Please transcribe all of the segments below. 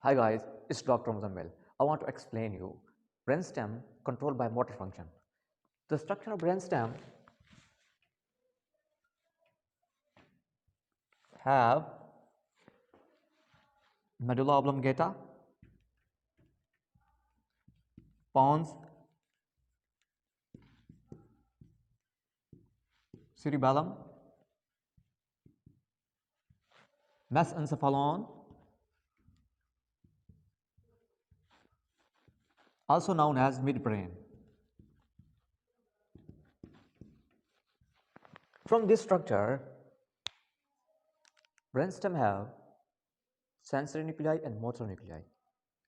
Hi guys, it's Dr. Muzammil. I want to explain you brainstem controlled by motor function. The structure of brainstem have medulla oblongata, pons, cerebellum, mesencephalon, also known as midbrain. From this structure, brainstem have sensory nuclei and motor nuclei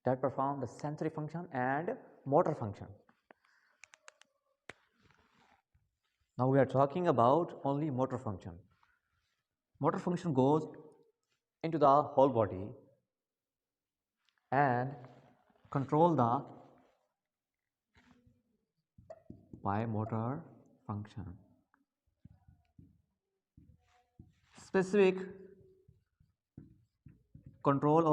that perform the sensory function and motor function. Now we are talking about only motor function. Motor function goes into the whole body and control the biomotor function. Specific control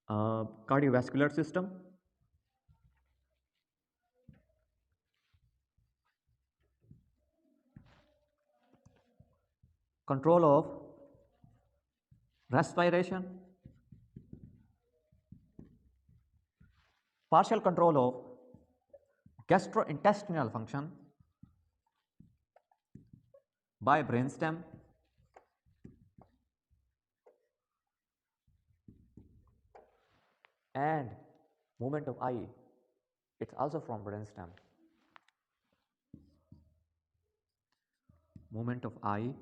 of cardiovascular system, control of respiration, partial control of gastrointestinal function by brainstem, and movement of eye, it's also from brainstem. Movement of eye,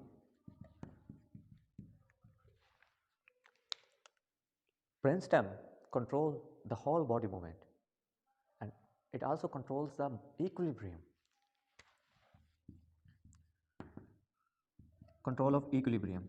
brainstem controls the whole body movement, and it also controls the equilibrium. Control of equilibrium.